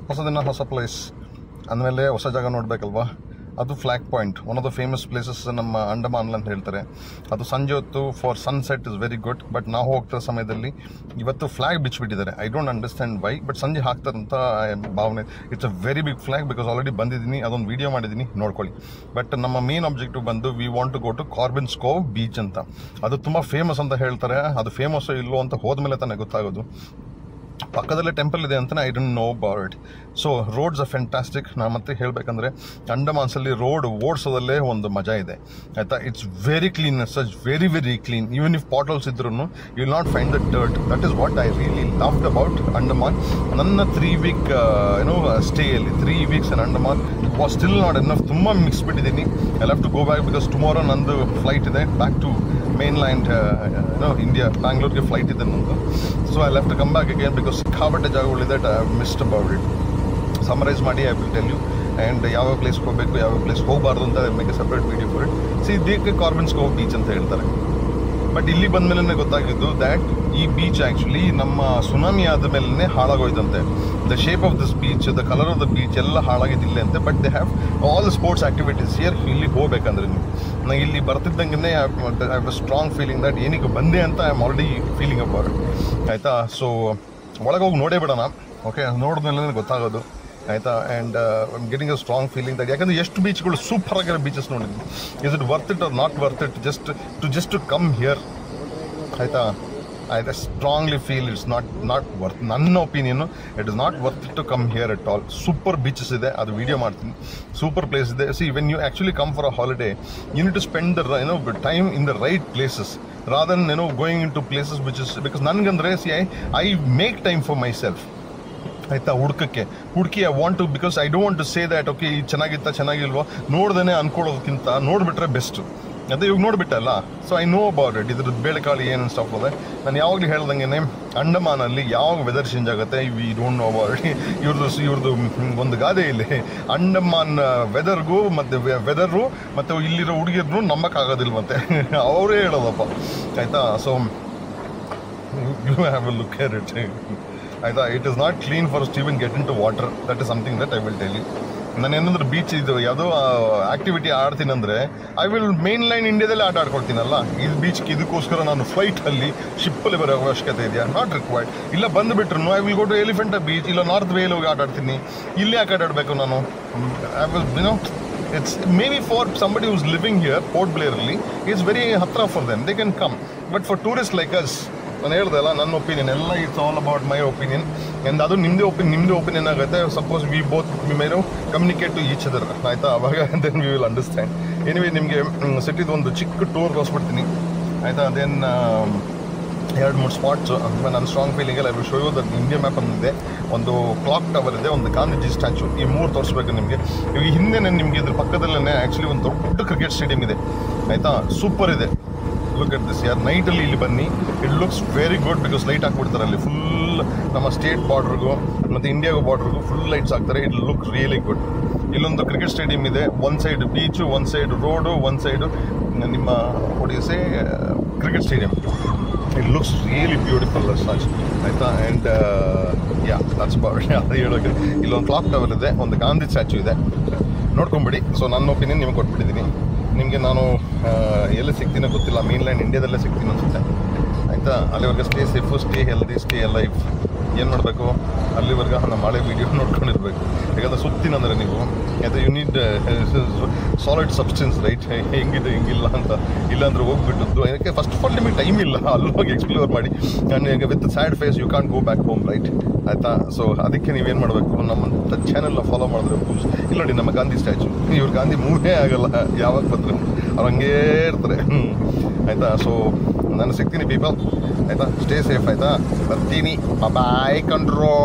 ಹೊಸ ದಿನ ಹೊಸ ಪ್ಲೇಸ್ ಅಂದಮೇಲೆ ಹೊಸ ಜಾಗ ನೋಡಬೇಕಲ್ವಾ. ಅದು flag point, one of the famous places ನಮ್ಮ ಅಂಡಮಾನ್ ಅಂತ ಹೇಳ್ತಾರೆ. ಅದು ಸಂಜೆ ಹೊತ್ತು for sunset is very good. But ನಾವು ಹೋಗ್ತಿರೋ ಸಮಯದಲ್ಲಿ ಇವತ್ತು ಫ್ಲ್ಯಾಗ್ ಬಿಚ್ಚಿಬಿಟ್ಟಿದ್ದಾರೆ. I don't understand why, but ಸಂಜೆ ಹಾಕ್ತಾರಂತ ಭಾವನೆ. It's a very big flag because already ಬಂದಿದ್ದೀನಿ, ಅದೊಂದು ವಿಡಿಯೋ ಮಾಡಿದ್ದೀನಿ, ನೋಡ್ಕೊಳ್ಳಿ. ಬಟ್ ನಮ್ಮ ಮೇನ್ ಆಬ್ಜೆಕ್ಟಿವ್ ಬಂದು we want to go to Corbyn's cove beach ಅಂತ. ಅದು ತುಂಬ ಫೇಮಸ್ ಅಂತ ಹೇಳ್ತಾರೆ. ಅದು ಫೇಮಸ್ಸೋ ಇಲ್ಲೋ ಅಂತ ಹೋದ್ಮೇಲೆ ತಾನೇ ಗೊತ್ತಾಗೋದು. ಪಕ್ಕದಲ್ಲೇ ಟೆಂಪಲ್ ಇದೆ ಅಂತ I don't know about it. So roads R fantastic. ನಾನು ಮತ್ತೆ ಹೇಳಬೇಕಂದ್ರೆ ಅಂಡಮಾನ್ಸಲ್ಲಿ ರೋಡ್ ಓಡಿಸೋದಲ್ಲೇ ಒಂದು ಮಜಾ ಇದೆ ಆಯಿತಾ. It's very clean, such very very clean. Even if bottles ಇದ್ರೂ you will not find the dirt. That is what I really loved about Andaman. ನನ್ನ 3 week ಸ್ಟೇಯಲ್ಲಿ 3 weeks in Andaman was still not enough. ತುಂಬ miss ಬಿಟ್ಟಿದ್ದೀನಿ. I have to go back because tomorrow ನಂದು flight ಇದೆ back to mainland India. ಬ್ಯಾಂಗ್ಳೂರ್ಗೆ flight ಇದೆ ನಂದು. So I have to come back again because ಸಿಕ್ಕಾಪಟ್ಟೆ ಜಾಗಗಳಿದೆ. I have missed about it. Summarise ಮಾಡಿ I will tell you. And ಯಾವ place ಹೋಗಬೇಕು, ಯಾವ ಪ್ಲೇಸ್ ಹೋಗಬಾರ್ದು ಅಂತ make a separate video for it. See ಇದಕ್ಕೆ ಕಾರ್ಬಿನ್ಸ್ ಕೋವ್ ಬೀಚ್ ಅಂತ ಹೇಳ್ತಾರೆ. ಬಟ್ ಇಲ್ಲಿ ಬಂದ ಮೇಲೆ ಗೊತ್ತಾಗಿದ್ದು ದ್ಯಾಟ್ ಈ ಬೀಚ್ ಆ್ಯಕ್ಚುಲಿ ನಮ್ಮ ಸುನಾಮಿ ಆದ ಮೇಲೆ ಹಾಳಾಗೋಯ್ತಂತೆ. The shape of this beach, the colour of the beach ಎಲ್ಲ ಹಾಳಾಗಿದ್ದಿಲ್ಲ ಅಂತೆ. But they have all sports activities here. ಇಲ್ಲಿ ಹೋಗ್ಬೇಕಂದ್ರೆ ನೀವು ನಂಗೆ ಇಲ್ಲಿ ಬರ್ತಿದ್ದಂಗೆ I have a strong feeling that ಏನಕ್ಕೆ ಬಂದೆ ಅಂತ I am already feeling about ಆಯಿತಾ. ಸೊ ಒಳಗೆ ಹೋಗಿ ನೋಡೇ ಬಿಡೋಣ. ಓಕೆ, ನೋಡಿದ್ಮೇಲೆ ಗೊತ್ತಾಗೋದು ಆಯಿತಾ. And I am getting a strong feeling that, ಯಾಕಂದರೆ ಎಷ್ಟು ಬೀಚ್ಗಳು ಸೂಪರ್ ಆಗಿರೋ ಬೀಚಸ್ ನೋಡಿದ್ವಿ. Is it worth it or not worth it just to come here ಆಯಿತಾ. I strongly feel it's not worth. ನನ್ನ ಒಪಿನಿಯನ್ನು it is not worth to come here at all. Super beaches ಇದೆ, ಅದು video ಮಾಡ್ತೀನಿ. Super place ಇದೆ. See when you actually come for a holiday you need to spend the time in the right places rather than going into places which is, because ನನಗಂದ್ರೆ see I make time for myself ಆಯಿತಾ. ಹುಡುಕಿ I want to, because I don't want to say that okay ಇದು ಚೆನ್ನಾಗಿಲ್ವೋ ನೋಡ್ದೇ ಅನ್ಕೊಳ್ಳೋದಕ್ಕಿಂತ ನೋಡಿಬಿಟ್ರೆ best. ಅದೇ ಇವಾಗ ನೋಡಿಬಿಟ್ಟಲ್ಲ. So I know about it. ಇದ್ರದ್ದು ಬೇಳೆಕಾಳು ಏನು ಸ್ಟಾಫ್ ಅದೆ. ನಾನು ಯಾವಾಗಲೂ ಹೇಳ್ದಂಗೆ ಅಂಡಮಾನಲ್ಲಿ ಯಾವಾಗ ವೆದರ್ ಚೇಂಜ್ ಆಗುತ್ತೆ we don't know about it. ಇವ್ರದ್ದು ಒಂದು ಗಾದೆ ಇಲ್ಲಿ, ಅಂಡಮಾನ್ ವೆದರ್ಗೂ ಮತ್ತು ವೆದರು ಮತ್ತು ಇಲ್ಲಿರೋ ಹುಡುಗಿರ್ನು ನಂಬಕ್ಕಾಗೋದಿಲ್ವಂತೆ. ಅವರೇ ಹೇಳೋದಪ್ಪ ಆಯಿತಾ. So you have a look at it ಆಯಿತಾ. It is not clean for to even get in to water. That is something that I will tell you. ನಾನು ಏನಂದ್ರೆ ಬೀಚ್ ಇದು ಯಾವುದೋ ಆ್ಯಕ್ಟಿವಿಟಿ ಆಡ್ತೀನಂದರೆ ಐ ವಿಲ್ ಮೇನ್ ಲೈನ್ ಇಂಡಿಯಾದಲ್ಲೇ ಆಡ್ಕೊಳ್ತೀನಲ್ಲ. ಇದು ಬೀಚ್ಗೆ ಇದಕ್ಕೋಸ್ಕರ ನಾನು ಫ್ಲೈಟಲ್ಲಿ ಶಿಪ್ಪಲ್ಲಿ ಬರೋ ಅವಶ್ಯಕತೆ ಇದೆಯಾ? Not required. ಇಲ್ಲ ಬಂದುಬಿಟ್ರು I will go to Elephanta beach, ಇಲ್ಲ ನಾರ್ತ್ ವೇಲ್ ಹೋಗಿ ಆಟಾಡ್ತೀನಿ. ಇಲ್ಲಿ ಯಾಕೆ ಆಟಾಡಬೇಕು ನಾನು? I will it's maybe for somebody who's living here Port ಬ್ಲೇರಲ್ಲಿ ಇಟ್ಸ್ ವೆರಿ ಹತ್ರ for them, they can come. But for tourist like us, ನಾನು ಹೇಳ್ದೆ ಅಲ್ಲ ನನ್ನ ಒಪಿನಿಯನ್ ಎಲ್ಲ, it's all about my opinion. And ಅದು ನಿಮ್ಮದೇ ಒಪಿನಿಯನ್ ಆಗುತ್ತೆ. Suppose we both communicate to each other ಆಯಿತಾ. ಅವಾಗ then we will understand. Anyway ನಿಮಗೆ ಸಿಟಿದು ಒಂದು ಚಿಕ್ಕ ಟೂರ್ ತೋರಿಸ್ಬಿಡ್ತೀನಿ ಆಯಿತಾ. Then 2-3 spots. ನನ್ನ strong ಫೀಲಿಂಗಲ್ಲಿ I will show you that India map ಅಂದಿದೆ. ಒಂದು ಕ್ಲಾಕ್ ಟವರ್ ಇದೆ, ಒಂದು ಗಾಂಧೀಜಿ ಸ್ಟ್ಯಾಚು. ಈ 3 ತೋರಿಸ್ಬೇಕು ನಿಮಗೆ. ಈ ಹಿಂದೆ ನಿಮಗೆ ಇದ್ರ ಪಕ್ಕದಲ್ಲೇ ಆ್ಯಕ್ಚುಲಿ ಒಂದು ದೊಡ್ಡ ಕ್ರಿಕೆಟ್ ಸ್ಟೇಡಿಯಂ ಇದೆ ಆಯಿತಾ. ಸೂಪರ್ ಇದೆ. ಲುಕ್ ಎಟ್ ದಿಸ್ ಯಾರ್. ನೈಟಲ್ಲಿ ಇಲ್ಲಿ ಬನ್ನಿ, it looks very good because light ಹಾಕ್ಬಿಡ್ತಾರೆ ಅಲ್ಲಿ. ಫುಲ್ ನಮ್ಮ ಸ್ಟೇಟ್ ಬಾರ್ಡ್ರಿಗೂ ಮತ್ತು ಇಂಡಿಯಾಗೂ ಬಾರ್ಡ್ರಿಗೂ ಫುಲ್ ಲೈಟ್ಸ್ ಹಾಕ್ತಾರೆ. It look really good. ಇಲ್ಲೊಂದು ಕ್ರಿಕೆಟ್ ಸ್ಟೇಡಿಯಂ ಇದೆ. ಒಂದು ಸೈಡ್ ಬೀಚು, ಒಂದು ಸೈಡ್ ರೋಡು, ಒಂದು ಸೈಡು ನಿಮ್ಮ ಒಡಿಸೆ cricket stadium. It looks really beautiful ಸಾಚ್ ಆಯಿತಾ. ಆ್ಯಂಡ್ ಯಾ ದಟ್ಸ್ ಅಬೌಟ್ ಅದು ಹೇಳೋಕೆ. ಇಲ್ಲೊಂದು ಕ್ಲಾಕ್ ಟವರ್ ಇದೆ, ಒಂದು ಗಾಂಧಿ ಸ್ಟ್ಯಾಚು ಇದೆ, ನೋಡ್ಕೊಂಬಿಡಿ. ಸೊ ನನ್ನ ಒಪಿನಿಯನ್ ನಿಮಗೆ ಕೊಟ್ಬಿಟ್ಟಿದ್ದೀನಿ. ನಿಮಗೆ ನಾನು ಎಲ್ಲಿ ಸಿಗ್ತೀನೋ ಗೊತ್ತಿಲ್ಲ, ಮೇನ್ಲ್ಯಾಂಡ್ ಇಂಡಿಯಾದಲ್ಲೇ ಸಿಗ್ತೀನಿ ಅನಿಸುತ್ತೆ ಆಯಿತಾ. ಅಲ್ಲಿವರೆಗೆ stay safe, stay healthy, stay life. ಏನು ಮಾಡಬೇಕು ಅಲ್ಲಿವರೆಗೆ ನಮ್ಮ ಹಳೆ ವೀಡಿಯೋ ನೋಡ್ಕೊಂಡಿರ್ಬೇಕು. ಯಾಕಂದರೆ ಸುತ್ತೀನಂದರೆ ನೀವು ಆಯಿತಾ you need solid substance right. ಹೆಂಗಿದೆ ಹೆಂಗಿಲ್ಲ ಅಂತ. ಇಲ್ಲಾಂದ್ರೆ ಹೋಗ್ಬಿಟ್ಟದ್ದು ಅದಕ್ಕೆ ಫಸ್ಟ್ ಆಫ್ ಆಲ್ ನಿಮಗೆ ಟೈಮ್ ಇಲ್ಲ ಅಲ್ಲಿ ಹೋಗಿ ಎಕ್ಸ್ಪ್ಲೋರ್ ಮಾಡಿ. And with sad face you can't go back home right ಆಯಿತಾ. ಸೊ ಅದಕ್ಕೆ ನೀವೇನು ಮಾಡಬೇಕು, ನಮ್ಮ ಚಾನೆಲ್ನ ಫಾಲೋ ಮಾಡಿದ್ರೆ ಇಲ್ಲ ನೋಡಿ ನಮ್ಮ ಗಾಂಧಿ ಸ್ಟ್ಯಾಚು. ಇವ್ರು ಗಾಂಧಿ ಮೂವೇ ಆಗಲ್ಲ ಯಾವಾಗ ಬಂದರೆ, ಅವ್ರು ಹಂಗೇ ಇರ್ತಾರೆ ಆಯಿತಾ. ಸೊ ನಾನು ಸಿಗ್ತೀನಿ ಪೀಪಲ್ ಆಯಿತಾ. ಸ್ಟೇ ಸೇಫ್ ಆಯಿತಾ. ಬರ್ತೀನಿ. ಬಾಯ್ ಕಂಡ್ರೋ.